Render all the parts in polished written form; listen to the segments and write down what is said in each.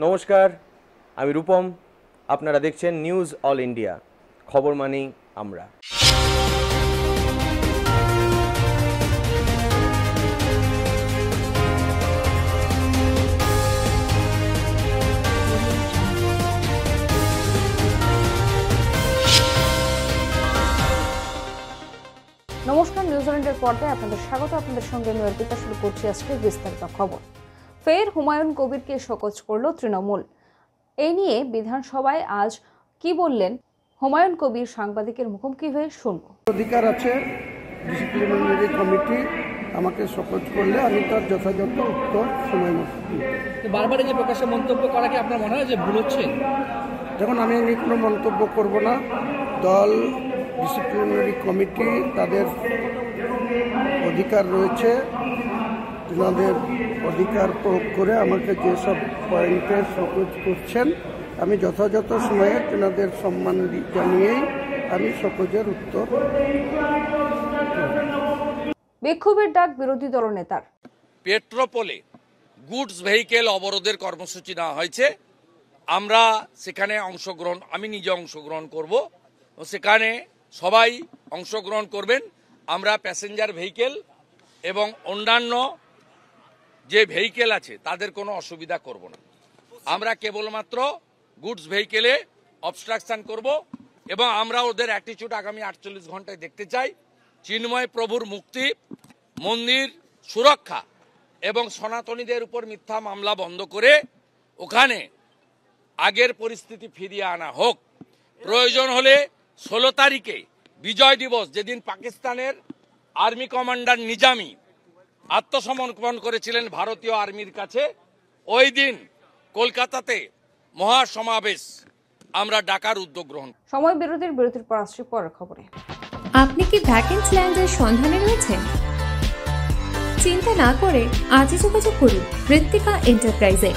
নমস্কার, আমি রূপম। আপনারা দেখছেন নিউজ অল ইন্ডিয়া, খবর মানেই আমরা। নমস্কার, নিউজিল্যান্ডের পর্দায় আপনাদের স্বাগত। আপনাদের সঙ্গে আমি অর্পিতা। শুরু করছি আজকে বিস্তারিত খবর। ফের হুমায়ুন কবিরকে শোকজ করল তৃণমূল। এই নিয়ে বিধানসভায় আজ কি বললেন হুমায়ুন কবির, সাংবাদিকের মুখোমুখি হয়ে শুনব। অধিকার আছে, ডিসিপ্লিনারি কমিটি আমাকে শোকজ করলে আমি তার যথাযথ উত্তর সময় মতো। বারবার যে প্রকাশ্যে মন্তব্য করা কি আপনার মনে হয় যে ভুল হচ্ছে? দেখুন, আমি এমনি কোনো মন্তব্য করব না। দল, ডিসিপ্লিনারি কমিটি তাদের অধিকার রয়েছে, তাদের অধিকার প্রয়োগ করে আমাকে যেসব পয়েন্টে শোকজ করছেন আমি যথাযথ সময়ে তেনাদের সম্মান জানিয়েই আমি শোকজের উত্তর। বিক্ষোভের ডাক বিরোধী দলনেতার। পেট্রোপোলে গুডস ভেহিকেল অবরোধের কর্মসূচি নেওয়া হয়েছে। আমরা সেখানে আমি নিজে অংশগ্রহণ করব, সেখানে সবাই অংশগ্রহণ করবেন। আমরা প্যাসেঞ্জার ভেহিকেল এবং অন্যান্য যে ভেহিকেল আছে তাদের কোনো অসুবিধা করব না। আমরা কেবলমাত্র গুডস ভেহিকেলে অবস্ট্রাকশন করব এবং আমরা ওদের অ্যাটিটিউড আগামী 48 ঘন্টায় দেখতে চাই। চিন্ময় প্রভুর মুক্তি, মন্দির সুরক্ষা এবং সনাতনীদের উপর মিথ্যা মামলা বন্ধ করে ওখানে আগের পরিস্থিতি ফিরিয়ে আনা হোক। প্রয়োজন হলে 16 তারিখে বিজয় দিবস, যেদিন পাকিস্তানের আর্মি কমান্ডার নিজামি আত্মসমর্পণ করেছিলেন ভারতীয় আর্মির কাছে, ওই দিন কলকাতাতে মহাসমাবেশ আমরা ডাকার উদ্যোগ গ্রহণ। সময় বিরতির পর আসছি পরের খবরে। আপনি কি ভ্যাকেন্সি ল্যান্ডের সন্ধানে রয়েছেন? চিন্তা না করে আজই যোগাযোগ করুন ঋত্বিকা এন্টারপ্রাইজে।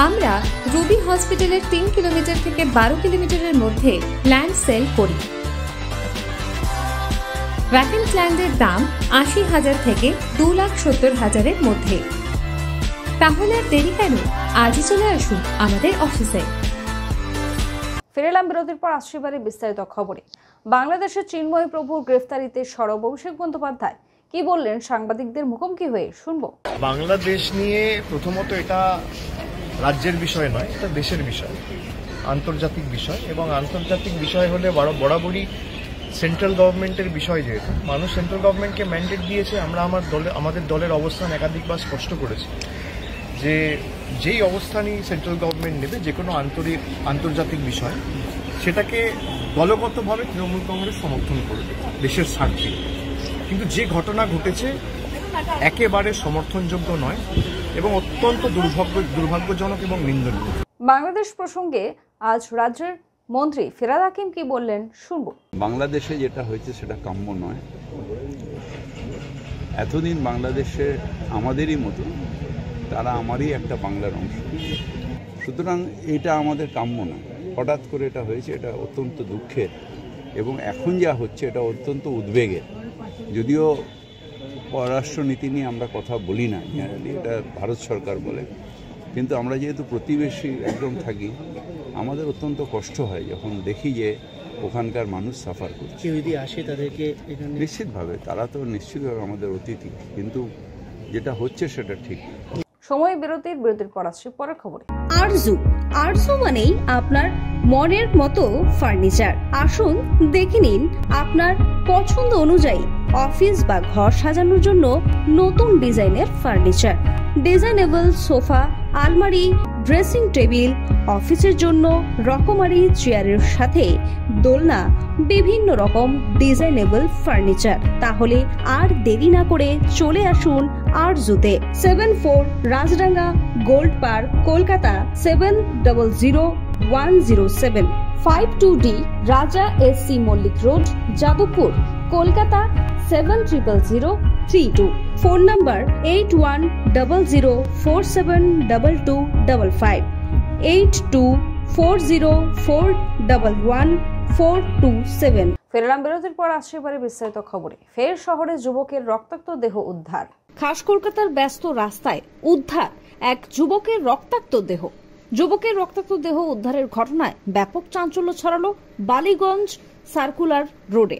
আমরা রুবি হসপিটালের 3 কিলোমিটার থেকে 12 কিলোমিটারের মধ্যে ল্যান্ড সেল করি। ভ্যাকেন্ট ল্যান্ডের দাম 80,000 থেকে 2,70,000-এর মধ্যে। তাহলে আর দেরি কেন, আজই চলে আসুন আমাদের অফিসে। ফিরেলাম বিরতির পর আসছি এবারে বিস্তারিত খবরে। বাংলাদেশের চিন্ময় প্রভুর গ্রেফতারিতে সরব অভিষেক বন্দ্যোপাধ্যায় কি বললেন সাংবাদিকদের মুখোমুখি হয়ে শুনব। বাংলাদেশ নিয়ে প্রথমত এটা রাজ্যের বিষয় নয়, এটা দেশের বিষয়, আন্তর্জাতিক বিষয়, এবং আন্তর্জাতিক বিষয় হলে বরাবরই সেন্ট্রাল গভর্নমেন্টের বিষয়। যেহেতু মানুষ সেন্ট্রাল গভর্নমেন্টকে ম্যান্ডেট দিয়েছে, আমরা আমাদের দলের অবস্থান একাধিকবার স্পষ্ট করেছি যে যেই অবস্থানই সেন্ট্রাল গভর্নমেন্ট নেবে যে কোনো আন্তর্জাতিক বিষয়, সেটাকে দলগতভাবে তৃণমূল কংগ্রেস সমর্থন করবে দেশের স্বার্থে। কিন্তু যে ঘটনা ঘটেছে একেবারে সমর্থনযোগ্য নয় এবং অত্যন্ত দুর্ভাগ্যজনক এবং নিন্দনীয়। বাংলাদেশ প্রসঙ্গে আজ রাজ্যের মন্ত্রী ফিরহাদ হাকিম কি বললেন শুনব। বাংলাদেশে যেটা হয়েছে সেটা কাম্য নয়। এতদিন বাংলাদেশে আমাদেরই মতো, তারা আমারই একটা বাংলার অংশ, সুতরাং এটা আমাদের কাম্য না। হঠাৎ করে এটা হয়েছে, এটা অত্যন্ত দুঃখের, এবং এখন যা হচ্ছে এটা অত্যন্ত উদ্বেগের। যদিও পররাষ্ট্রনীতি নিয়ে আমরা কথা বলি না, জেনারেলি এটা ভারত সরকার বলে, কিন্তু আমরা যেহেতু প্রতিবেশী একদম থাকি, আমাদের অত্যন্ত কষ্ট হয় যখন দেখি যে ওখানকার মানুষ সাফার করছে। যদি আসে তাদেরকে নিশ্চিতভাবে তারা তো নিশ্চিতভাবে আমাদের অতিথি, কিন্তু যেটা হচ্ছে সেটা ঠিক। সময় বিরতির পর আসছি পরের খবরে। আরজু মানেই আপনার মনের মতো ফার্নিচার। আসুন দেখে নিন আপনার পছন্দ অনুযায়ী অফিস বা ঘর সাজানোর জন্য নতুন ডিজাইনের ফার্নিচার, ডিজাইনেবল সোফা, আলমারি, ড্রেসিং টেবিল, অফিসের জন্য রকমারি চেয়ারের সাথে দোলনা, বিভিন্ন রকম ডিজাইনেবল ফার্নিচার। তাহলে আর দেরি না করে চলে আসুন আরজুতে। 74 Rajdanga gold park, Kolkata 700107, 52D Raja SC Mullick road, Jadavpur, Kolkata 700032। Phone number 8100472255, 8240411427। ফেরলাম বিরতির পর আসছে এবারে বিস্তারিত খবরে। ফের শহরে যুবকের রক্তাক্ত দেহ উদ্ধার। খাস কলকাতার ব্যস্ত রাস্তায় উদ্ধার এক যুবকের রক্তাক্ত দেহ। যুবকের রক্তাক্ত দেহ উদ্ধারের ঘটনায় ব্যাপক চাঞ্চল্য ছড়ালো বালিগঞ্জ সার্কুলার রোডে।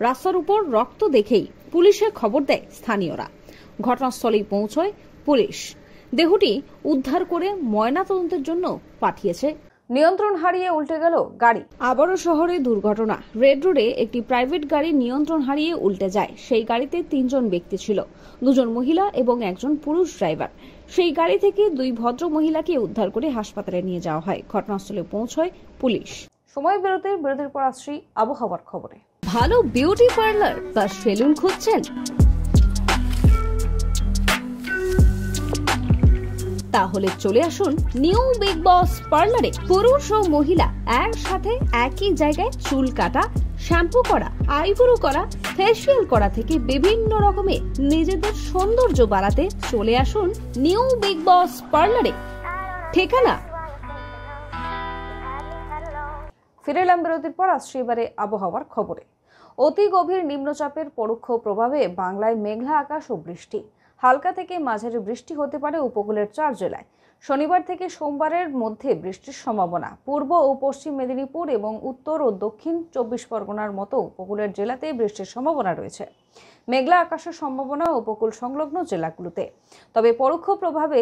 রাস্তার উপর রক্ত দেখেই পুলিশে খবর দেয় স্থানীয়রা। ঘটনাস্থলেই পৌঁছয় পুলিশ। দেহটি উদ্ধার করে ময়নাতদন্তের জন্য পাঠিয়েছে। নিয়ন্ত্রণ হারিয়ে উল্টে গেল গাড়ি। আবারও শহরে দুর্ঘটনা। রেড রোডে একটি প্রাইভেট গাড়ি নিয়ন্ত্রণ হারিয়ে উল্টে যায়। সেই গাড়িতে 3 জন ব্যক্তি ছিল, 2 জন মহিলা এবং 1 জন পুরুষ ড্রাইভার। সেই গাড়ি থেকে 2 ভদ্র মহিলাকে উদ্ধার করে হাসপাতালে নিয়ে যাওয়া হয়। ঘটনাস্থলে পৌঁছয় পুলিশ। সময় বিরতির পর আসছি আবহাওয়ার খবরে। ভালো বিউটি পার্লার বা সেলুন খুঁজছেন? তাহলে চলে আসুন নিউ বিগ বস পার্লারে। পুরুষ ও মহিলা একসাথে একই জায়গায় চুল কাটা, শ্যাম্পু করা, আইব্রো করা, ফেসিয়াল করা থেকে বিভিন্ন রকমের নিজেদের সৌন্দর্য বাড়াতে চলে আসুন নিউ বিগ বস পার্লারে। ঠিকানা ফিরে এলাম বিরতির পর, আসছি এবারে আবহাওয়ার খবরে। অতি গভীর নিম্নচাপের পরোক্ষ প্রভাবে বাংলায় মেঘলা আকাশ ও বৃষ্টি। হালকা থেকে মাঝারি বৃষ্টি হতে পারে উপকূলের 4 জেলায়। শনিবার থেকে সোমবারের মধ্যে বৃষ্টির সম্ভাবনা। পূর্ব ও পশ্চিম মেদিনীপুর এবং উত্তর ও দক্ষিণ 24 পরগনার মতো উপকূলের জেলাতে বৃষ্টির সম্ভাবনা রয়েছে। মেঘলা আকাশের সম্ভাবনা উপকূল সংলগ্ন জেলাগুলোতে। তবে পরোক্ষ প্রভাবে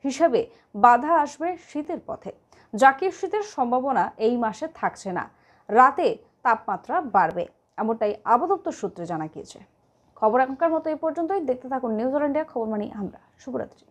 হিসাবে বাধা আসবে শীতের পথে। জাকির শীতের সম্ভাবনা এই মাসে থাকছে না। রাতে তাপমাত্রা বাড়বে, এমনটাই আবহাওয়া দপ্তর সূত্রে জানা গিয়েছে। খবর এখনকার মতো এই পর্যন্তই। দেখতে থাকুন নিউজ অল ইন্ডিয়া খবর মানি আমরা। শুভরাত্রি।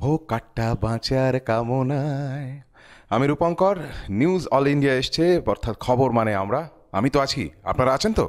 ভোগ কাট্টা বাঁচার কামনায়। আমি রূপঙ্কর। নিউজ অল ইন্ডিয়া এসছে, অর্থাৎ খবর মানে আমরা। আমি তো আছি, আপনারা আছেন তো?